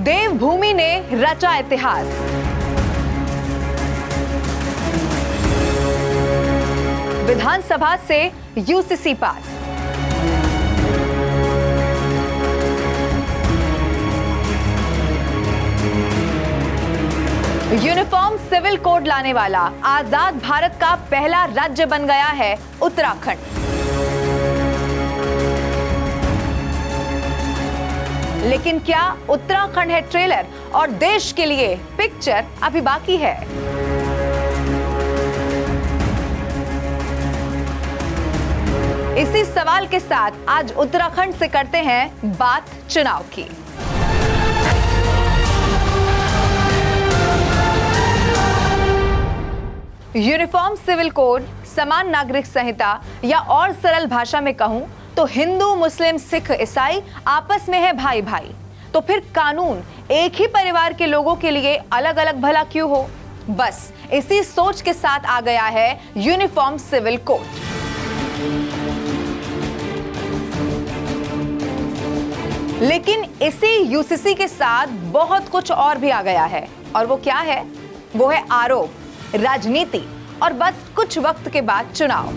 देवभूमि ने रचा इतिहास। विधानसभा से यूसीसी पास। यूनिफॉर्म सिविल कोड लाने वाला आजाद भारत का पहला राज्य बन गया है उत्तराखंड। लेकिन क्या उत्तराखंड है ट्रेलर और देश के लिए पिक्चर अभी बाकी है? इसी सवाल के साथ आज उत्तराखंड से करते हैं बात चुनाव की। यूनिफॉर्म सिविल कोड, समान नागरिक संहिता या और सरल भाषा में कहूं तो हिंदू, मुस्लिम, सिख, ईसाई आपस में है भाई भाई। तो फिर कानून एक ही परिवार के लोगों के लिए अलग अलग भला क्यों हो? बस इसी सोच के साथ आ गया है यूनिफॉर्म सिविल कोड। लेकिन इसी यूसीसी के साथ बहुत कुछ और भी आ गया है, और वो क्या है? वो है आरोप, राजनीति और बस कुछ वक्त के बाद चुनाव।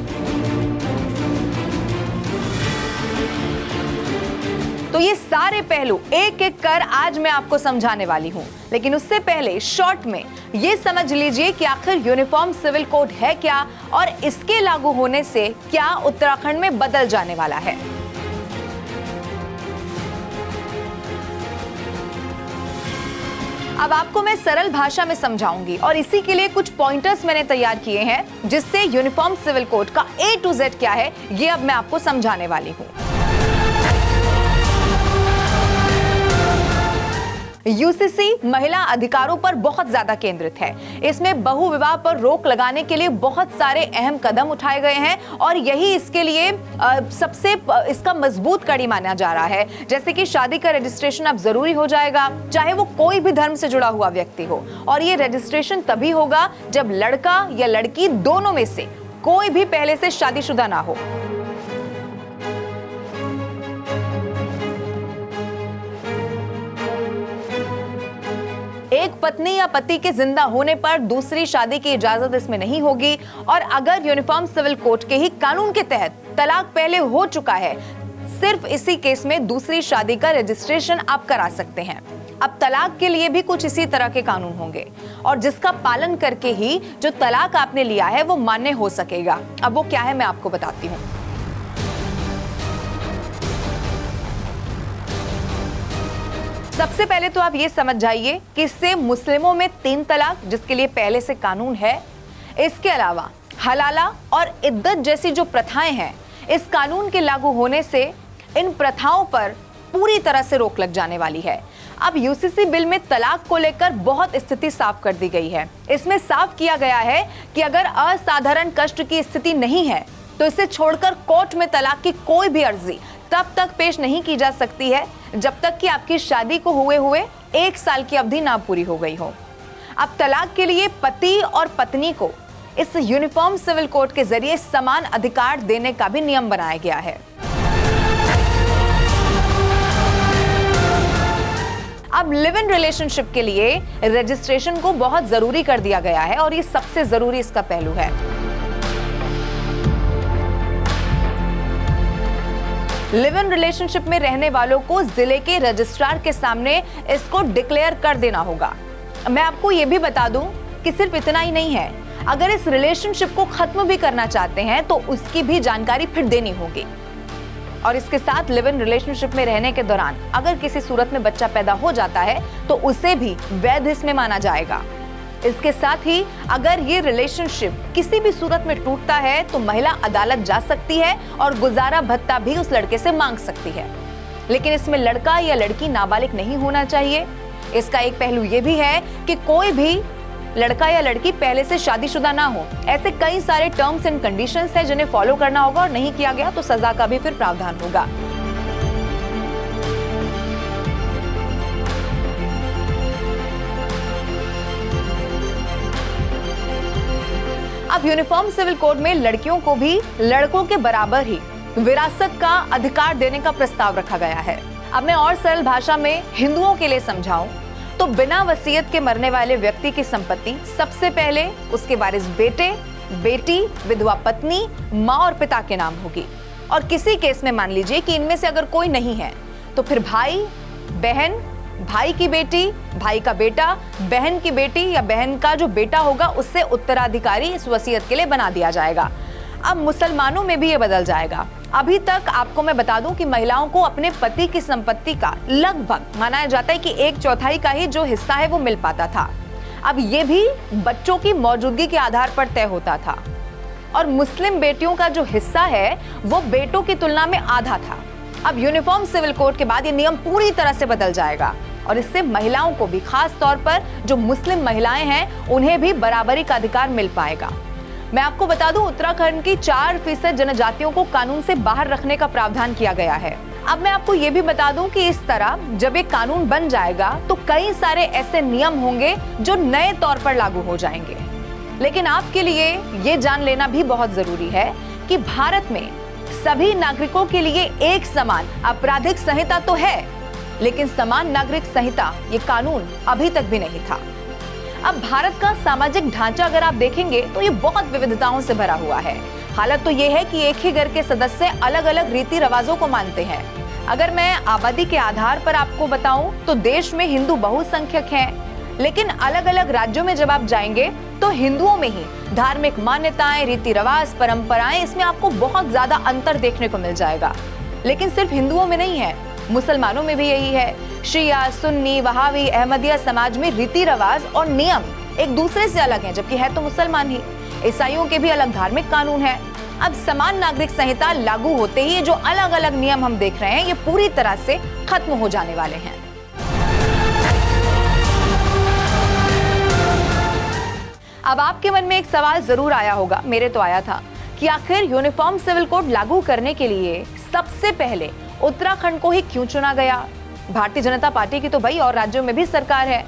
तो ये सारे पहलू एक एक कर आज मैं आपको समझाने वाली हूं। लेकिन उससे पहले शॉर्ट में ये समझ लीजिए कि आखिर यूनिफॉर्म सिविल कोड है क्या और इसके लागू होने से क्या उत्तराखंड में बदल जाने वाला है। अब आपको मैं सरल भाषा में समझाऊंगी और इसी के लिए कुछ पॉइंटर्स मैंने तैयार किए हैं जिससे यूनिफॉर्म सिविल कोड का A to Z क्या है ये अब मैं आपको समझाने वाली हूं। यूसीसी महिला अधिकारों पर बहुत ज्यादा केंद्रित है। इसमें बहु विवाह पर रोक लगाने के लिए बहुत सारे अहम कदम उठाए गए हैं और यही इसके लिए सबसे इसका मजबूत कड़ी माना जा रहा है। जैसे कि शादी का रजिस्ट्रेशन अब जरूरी हो जाएगा, चाहे वो कोई भी धर्म से जुड़ा हुआ व्यक्ति हो, और ये रजिस्ट्रेशन तभी होगा जब लड़का या लड़की दोनों में से कोई भी पहले से शादीशुदा ना हो। एक पत्नी या पति के जिंदा होने पर दूसरी शादी की इजाजत इसमें नहीं होगी, और अगर यूनिफॉर्म सिविल कोड के ही कानून के तहत तलाक पहले हो चुका है, सिर्फ इसी केस में दूसरी शादी का रजिस्ट्रेशन आप करा सकते हैं। अब तलाक के लिए भी कुछ इसी तरह के कानून होंगे और जिसका पालन करके ही जो तलाक आपने लिया है वो मान्य हो सकेगा। अब वो क्या है मैं आपको बताती हूँ। सबसे पहले तो आप ये समझ जाइए कि इससे मुस्लिमों में 3 तलाक, जिसके लिए पहले से कानून है, इसके अलावा हलाला और इद्दत जैसी जो प्रथाएं हैं, इस कानून के लागू होने से इन प्रथाओं पर पूरी तरह से रोक लग जाने वाली है। अब यूसीसी बिल में तलाक को लेकर बहुत स्थिति साफ कर दी गई है। इसमें साफ किया गया है कि अगर असाधारण कष्ट की स्थिति नहीं है तो इसे छोड़कर कोर्ट में तलाक की कोई भी अर्जी तब तक पेश नहीं की जा सकती है जब तक कि आपकी शादी को हुए 1 साल की अवधि ना पूरी हो गई हो। अब तलाक के लिए पति और पत्नी को इस यूनिफॉर्म सिविल कोड के जरिए समान अधिकार देने का भी नियम बनाया गया है। अब लिव इन रिलेशनशिप के लिए रजिस्ट्रेशन को बहुत जरूरी कर दिया गया है और ये सबसे जरूरी इसका पहलू है। लिव इन रिलेशनशिप में रहने वालों को जिले के रजिस्ट्रार के सामने इसको डिक्लेयर कर देना होगा। मैं आपको यह भी बता दूं कि सिर्फ इतना ही नहीं है, अगर इस रिलेशनशिप को खत्म भी करना चाहते हैं तो उसकी भी जानकारी फिर देनी होगी। और इसके साथ लिव इन रिलेशनशिप में रहने के दौरान अगर किसी सूरत में बच्चा पैदा हो जाता है तो उसे भी वैध इसमें माना जाएगा। इसके साथ ही अगर ये रिलेशनशिप किसी भी सूरत में टूटता है तो महिला अदालत जा सकती है और गुजारा भत्ता भी उस लड़के से मांग सकती है। लेकिन इसमें लड़का या लड़की नाबालिग नहीं होना चाहिए। इसका एक पहलू ये भी है कि कोई भी लड़का या लड़की पहले से शादीशुदा ना हो। ऐसे कई सारे टर्म्स एंड कंडीशंस हैं जिन्हें फॉलो करना होगा और नहीं किया गया तो सजा का भी फिर प्रावधान होगा। अब यूनिफॉर्म सिविल कोड में लड़कियों को भी लड़कों के बराबर ही विरासत का अधिकार देने का प्रस्ताव रखा गया है। अब मैं और सरल भाषा में हिंदुओं के लिए समझाऊं तो बिना वसीयत के मरने वाले व्यक्ति की संपत्ति सबसे पहले उसके वारिस बेटे, बेटी, विधवा पत्नी, माँ और पिता के नाम होगी। और किसी केस में मान लीजिए कि इनमें से अगर कोई नहीं है तो फिर भाई, बहन, भाई की बेटी, भाई का बेटा, बहन की बेटी या बहन का जो बेटा होगा उससे उत्तराधिकारी इस वसीयत के लिए बना दिया जाएगा। अब मुसलमानों में भी ये बदल जाएगा। अभी तक आपको मैं बता दूं कि महिलाओं को अपने पति की संपत्ति का लगभग माना जाता है कि 1/4 का ही जो हिस्सा है वो मिल पाता था। अब ये भी बच्चों की मौजूदगी के आधार पर तय होता था और मुस्लिम बेटियों का जो हिस्सा है वो बेटों की तुलना में आधा था। अब यूनिफॉर्म सिविल कोड के बाद ये नियम पूरी तरह से बदल जाएगा और इससे महिलाओं को भी, खास तौर पर जो मुस्लिम महिलाएं हैं उन्हें भी बराबरी का अधिकार मिल पाएगा। मैं आपको बता दूं, उत्तराखंड की 4% जनजातियों को कानून से बाहर रखने का प्रावधान किया गया है। अब मैं आपको ये भी बता दूं कि इस तरह जब एक कानून बन जाएगा तो कई सारे ऐसे नियम होंगे जो नए तौर पर लागू हो जाएंगे। लेकिन आपके लिए ये जान लेना भी बहुत जरूरी है कि भारत में सभी नागरिकों के लिए एक समान आपराधिक संहिता तो है, लेकिन समान नागरिक संहिता ये कानून अभी तक भी नहीं था। अब भारत का सामाजिक ढांचा अगर आप देखेंगे तो ये बहुत विविधताओं से भरा हुआ है। हालत तो ये है कि एक ही घर के सदस्य अलग अलग रीति रिवाजों को मानते हैं। अगर मैं आबादी के आधार पर आपको बताऊं तो देश में हिंदू बहुसंख्यक हैं, लेकिन अलग अलग राज्यों में जब आप जाएंगे तो हिंदुओं में ही धार्मिक मान्यताएं, रीति रिवाज, परंपराएं, इसमें आपको बहुत ज्यादा अंतर देखने को मिल जाएगा। लेकिन सिर्फ हिंदुओं में नहीं है, मुसलमानों में भी यही है। शिया, सुन्नी, वहाबी, अहमदिया समाज में रीति रिवाज और नियम एक दूसरे से अलग हैं, जबकि है तो मुसलमान ही। ईसाइयों के भी अलग धार्मिक कानून है। अब समान नागरिक संहिता लागू होते ही जो अलग अलग नियम हम देख रहे हैं ये पूरी तरह से खत्म हो जाने वाले हैं। अब आपके मन में एक सवाल जरूर आया होगा, मेरे तो आया था, कि आखिर यूनिफॉर्म सिविल कोड लागू करने के लिए सबसे पहले उत्तराखंड को ही क्यों चुना गया? भारतीय जनता पार्टी की तो भाई और राज्यों में भी सरकार है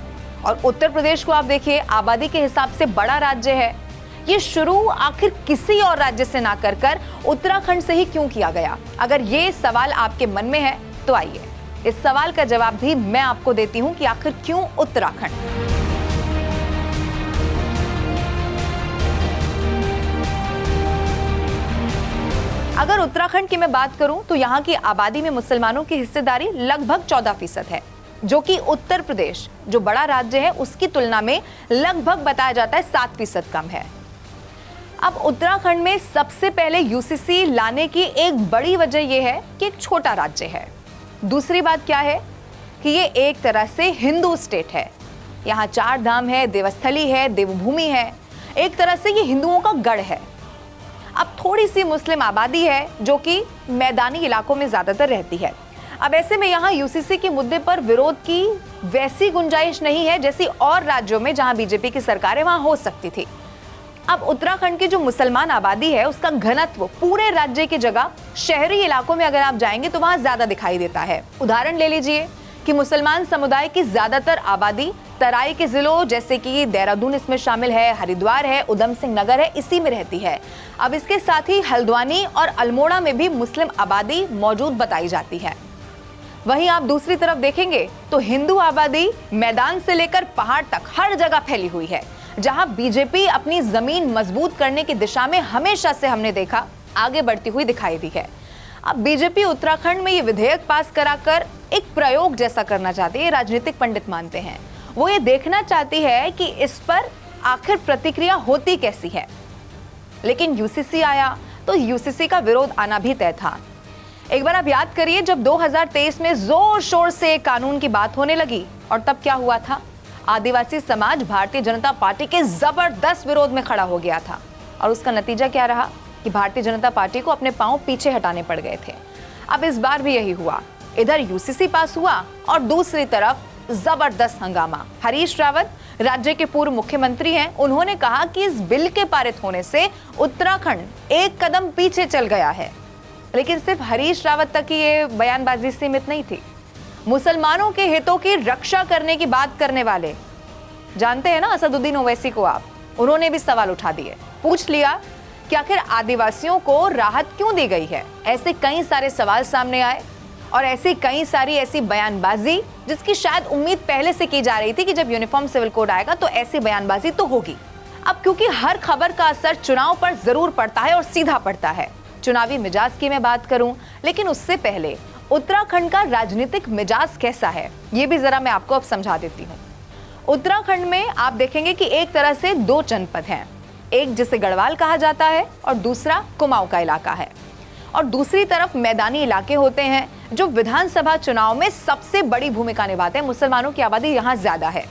और उत्तर प्रदेश को आप देखिए, आबादी के हिसाब से बड़ा राज्य है। ये शुरू आखिर किसी और राज्य से ना कर उत्तराखंड से ही क्यों किया गया? अगर ये सवाल आपके मन में है तो आइए इस सवाल का जवाब भी मैं आपको देती हूं कि आखिर क्यों उत्तराखंड। अगर उत्तराखंड की मैं बात करूं तो यहाँ की आबादी में मुसलमानों की हिस्सेदारी लगभग 14% है, जो कि उत्तर प्रदेश जो बड़ा राज्य है उसकी तुलना में लगभग बताया जाता है 7% कम है। अब उत्तराखंड में सबसे पहले यूसीसी लाने की एक बड़ी वजह यह है कि एक छोटा राज्य है। दूसरी बात क्या है कि ये एक तरह से हिंदू स्टेट है। यहाँ 4 धाम है, देवस्थली है, देवभूमि है, एक तरह से ये हिंदुओं का गढ़ है। अब थोड़ी सी मुस्लिम आबादी है जो कि मैदानी इलाकों में ज्यादातर रहती है। अब ऐसे में यहाँ यूसीसी के मुद्दे पर विरोध की वैसी गुंजाइश नहीं है जैसी और राज्यों में जहां बीजेपी की सरकार है वहां हो सकती थी। अब उत्तराखंड की जो मुसलमान आबादी है उसका घनत्व पूरे राज्य की जगह शहरी इलाकों में अगर आप जाएंगे तो वहां ज्यादा दिखाई देता है। उदाहरण ले लीजिए कि मुसलमान समुदाय की ज्यादातर आबादी तराई के जिलों जैसे कि देहरादून इसमें शामिल है, हरिद्वार है, उधम सिंह नगर है, इसी में रहती है। अब इसके साथ ही हल्द्वानी और अल्मोड़ा में भी मुस्लिम आबादी मौजूद बताई जाती है। वहीं आप दूसरी तरफ देखेंगे तो हिंदू आबादी मैदान से लेकर पहाड़ तक हर जगह फैली हुई है, जहां बीजेपी अपनी जमीन मजबूत करने की दिशा में हमेशा से हमने देखा आगे बढ़ती हुई दिखाई दी है। अब बीजेपी उत्तराखंड में ये विधेयक पास कराकर एक प्रयोग जैसा करना चाहती है, राजनीतिक पंडित मानते हैं। वो ये देखना चाहती है कि इस पर आखिर प्रतिक्रिया होती कैसी है। लेकिन यूसीसी आया तो यूसीसी का विरोध आना भी तय था। एक बार आप याद करिए जब 2023 में जोर शोर से कानून की बात होने लगी और तब क्या हुआ था? आदिवासी समाज भारतीय जनता पार्टी के जबरदस्त विरोध में खड़ा हो गया था और उसका नतीजा क्या रहा कि भारतीय जनता पार्टी को अपने पांव पीछे हटाने पड़ गए थे। अब इस बार भी यही हुआ, इधर यूसीसी पास हुआ और दूसरी तरफ जबरदस्त हंगामा। हरीश रावत राज्य के पूर्व मुख्यमंत्री हैं, उन्होंने कहा कि इस बिल के पारित होने से उत्तराखंड एक कदम पीछे चल गया है। लेकिन सिर्फ हरीश रावत तक ही ये बयानबाजी सीमित नहीं थी। मुसलमानों के हितों की रक्षा करने की बात करने वाले, जानते हैं ना असदुद्दीन ओवैसी को आप, उन्होंने भी सवाल उठा दिए। पूछ लिया कि आखिर आदिवासियों को राहत क्यों दी गई है। ऐसे कई सारे सवाल सामने आए और ऐसी कई सारी ऐसी बयानबाजी जिसकी शायद उम्मीद पहले से की जा रही थी कि जब यूनिफॉर्म सिविल कोड आएगा तो ऐसी बयानबाजी तो होगी। अब क्योंकि हर खबर का असर चुनाव पर जरूर पड़ता है और सीधा पड़ता है, चुनावी मिजाज की मैं बात करूं, लेकिन उससे पहले उत्तराखंड का राजनीतिक मिजाज कैसा है ये भी जरा मैं आपको अब समझा देती हूँ। उत्तराखंड में आप देखेंगे कि एक तरह से दो जनपद हैं, एक जिसे गढ़वाल कहा जाता है और दूसरा कुमाऊं का इलाका है, और दूसरी तरफ मैदानी इलाके होते हैं जो विधानसभा चुनाव में सबसे बड़ी भूमिका निभाते हैं। मुसलमानों की आबादी यहाँ ज्यादा है।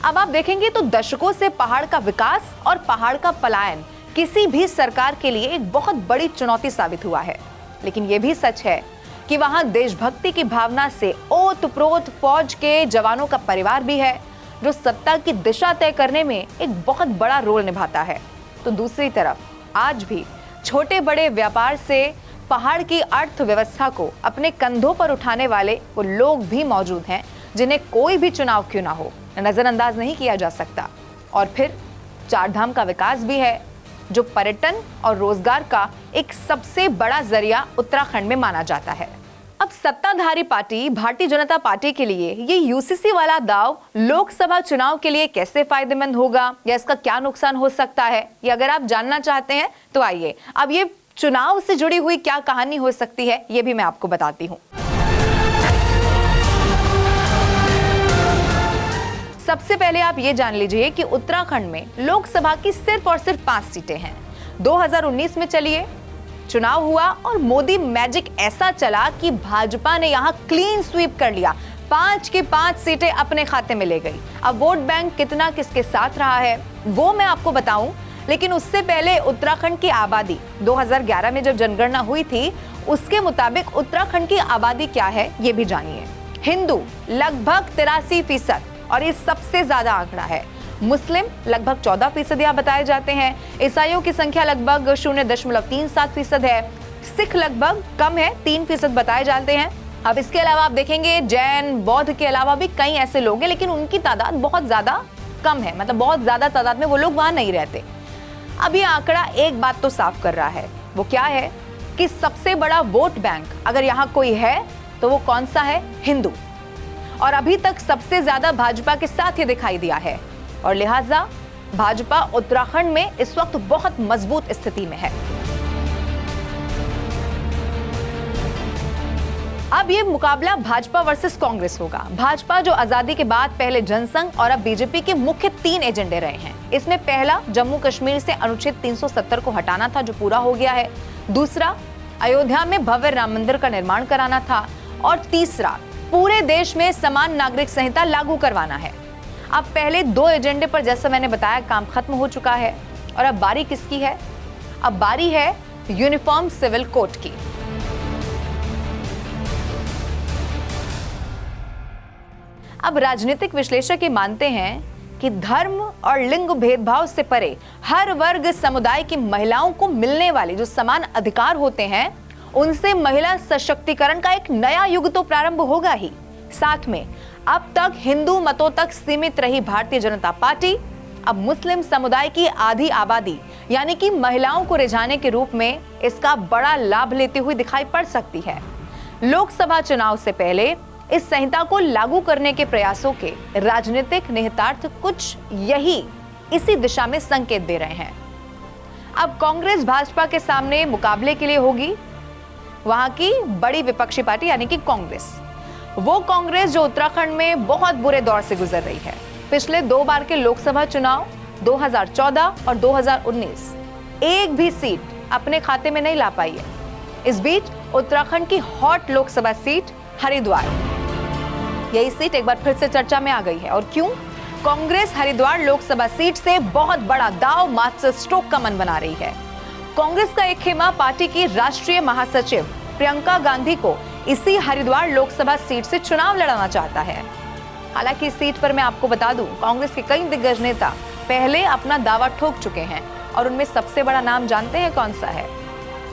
अब आप देखेंगे तो दशकों से पहाड़ का विकास और पहाड़ का पलायन किसी भी सरकार के लिए एक बहुत बड़ी चुनौती साबित हुआ है, लेकिन यह भी सच है कि वहां देशभक्ति की भावना से ओतप्रोत फौज के जवानों का परिवार भी है जो सत्ता की दिशा तय करने में एक बहुत बड़ा रोल निभाता है। तो दूसरी तरफ आज भी छोटे बड़े व्यापार से पहाड़ की अर्थव्यवस्था को अपने कंधों पर उठाने वाले वो लोग भी मौजूद हैं जिन्हें कोई भी चुनाव क्यों ना हो नजरअंदाज नहीं किया जा सकता। और फिर चारधाम का विकास भी है जो पर्यटन और रोजगार का एक सबसे बड़ा जरिया उत्तराखंड में माना जाता है। अब सत्ताधारी पार्टी भारतीय जनता पार्टी के लिए ये यूसीसी वाला दाव लोकसभा चुनाव के लिए कैसे फायदेमंद होगा या इसका क्या नुकसान हो सकता है, ये अगर आप जानना चाहते हैं तो आइए अब ये चुनाव से जुड़ी हुई क्या कहानी हो सकती है ये भी मैं आपको बताती हूँ। सबसे पहले आप ये जान लीजिए कि उत्तराखंड में लोकसभा की सिर्फ और सिर्फ 5 सीटें हैं। 2019 में चलिए चुनाव हुआ और मोदी मैजिक ऐसा चला कि भाजपा ने यहां क्लीन स्वीप कर लिया, 5 की 5 सीटें अपने खाते में ले गई। अब वोट बैंक कितना किसके साथ रहा है वो मैं आपको बताऊं, लेकिन उससे पहले उत्तराखंड की आबादी 2011 में जब जनगणना हुई थी उसके मुताबिक उत्तराखंड की आबादी क्या है ये भी जानिए। हिंदू लगभग 83% और ये सबसे ज्यादा आंकड़ा है। मुस्लिम लगभग 14% यहाँ बताए जाते हैं। ईसाइयों की संख्या लगभग 0.37% है। सिख लगभग कम है, 3% बताए जाते हैं। अब इसके अलावा आप देखेंगे जैन बौद्ध के अलावा भी कई ऐसे लोग हैं, लेकिन उनकी तादाद बहुत ज्यादा कम है, मतलब बहुत ज्यादा तादाद में वो लोग वहां नहीं रहते। अब ये आंकड़ा एक बात तो साफ कर रहा है, वो क्या है कि सबसे बड़ा वोट बैंक अगर यहाँ कोई है तो वो कौन सा है? हिंदू। और अभी तक सबसे ज्यादा भाजपा के साथ ये दिखाई दिया है और लिहाजा भाजपा उत्तराखंड में इस वक्त बहुत मजबूत स्थिति में है। अब ये मुकाबला भाजपा वर्सेस कांग्रेस होगा। भाजपा जो आजादी के बाद पहले जनसंघ और अब बीजेपी के मुख्य 3 एजेंडे रहे हैं। इसमें पहला जम्मू कश्मीर से अनुच्छेद 370 को हटाना था जो पूरा हो गया है, दूसरा अयोध्या में भव्य राम मंदिर का निर्माण कराना था और तीसरा पूरे देश में समान नागरिक संहिता लागू करवाना है। अब पहले 2 एजेंडे पर जैसा मैंने बताया काम खत्म हो चुका है और अब बारी किसकी है? अब बारी है यूनिफॉर्म सिविल कोड की। अब राजनीतिक विश्लेषक ये मानते हैं कि धर्म और लिंग भेदभाव से परे हर वर्ग समुदाय की महिलाओं को मिलने वाले जो समान अधिकार होते हैं उनसे महिला सशक्तिकरण का एक नया युग तो प्रारंभ होगा ही। साथ में अब तक हिंदू मतों तक सीमित रही भारतीय जनता पार्टी अब मुस्लिम समुदाय की आधी आबादी यानी कि महिलाओं को रिझाने के रूप में इसका बड़ा लाभ लेती हुई दिखाई पड़ सकती है। लोकसभा चुनाव से पहले इस संहिता को लागू करने के प्रयासों के राजनीतिक निहितार्थ कुछ यही इसी दिशा में संकेत दे रहे हैं। अब कांग्रेस भाजपा के सामने मुकाबले के लिए होगी वहां की बड़ी विपक्षी पार्टी यानी कि कांग्रेस। वो कांग्रेस जो उत्तराखंड में बहुत बुरे दौर से गुजर रही है। पिछले 2 बार के लोकसभा चुनाव 2014 और 2019 एक भी सीट अपने खाते में नहीं ला पाई है। इस बीच उत्तराखंड की हॉट लोकसभा सीट हरिद्वार, यही सीट एक बार फिर से चर्चा में आ गई है। और क्यों? कांग्रेस हरिद्वार लोकसभा सीट से बहुत बड़ा दाव मास्टर स्ट्रोक का मन बना रही है। कांग्रेस का एक खेमा पार्टी की राष्ट्रीय महासचिव प्रियंका गांधी को इसी हरिद्वार लोकसभा सीट से चुनाव लड़ाना चाहता है। हालांकि इस सीट पर मैं आपको बता दूं कांग्रेस के कई दिग्गज नेता पहले अपना दावा ठोक चुके हैं और उनमें सबसे बड़ा नाम जानते हैं कौन सा है?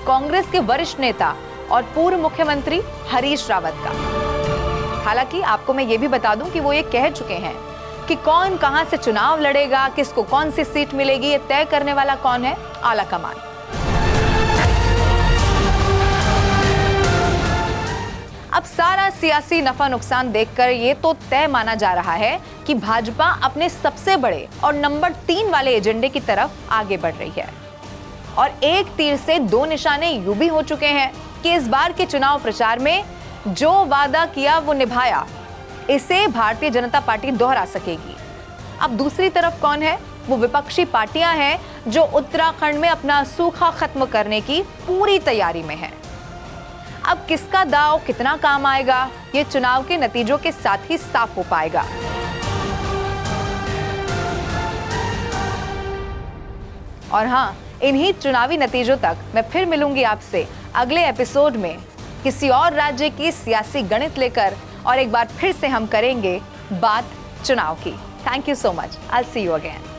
कांग्रेस के वरिष्ठ नेता और पूर्व मुख्यमंत्री हरीश रावत का। हालांकि आपको मैं ये भी बता दूं कि वो ये कह चुके हैं कि कौन कहां से चुनाव लड़ेगा, किसको कौन सी सीट मिलेगी, ये तय करने वाला कौन है? आला कमान। अब सारा सियासी नफा नुकसान देखकर ये तो तय माना जा रहा है कि भाजपा अपने सबसे बड़े और नंबर 3 वाले एजेंडे की तरफ आगे बढ़ रही है। और एक तीर से दो निशाने यूं भी हो चुके हैं कि इस बार के चुनाव प्रचार में जो वादा किया वो निभाया, इसे भारतीय जनता पार्टी दोहरा सकेगी। अब दूसरी तरफ कौन है? वो विपक्षी पार्टियां हैं जो उत्तराखंड में अपना सूखा खत्म करने की पूरी तैयारी में है। अब किसका दांव कितना काम आएगा, ये चुनाव के नतीजों के साथ ही साफ हो पाएगा। और हाँ, इन्हीं चुनावी नतीजों तक मैं फिर मिलूंगी आपसे अगले एपिसोड में किसी और राज्य की सियासी गणित लेकर, और एक बार फिर से हम करेंगे बात चुनाव की। Thank you so much. I will see you again.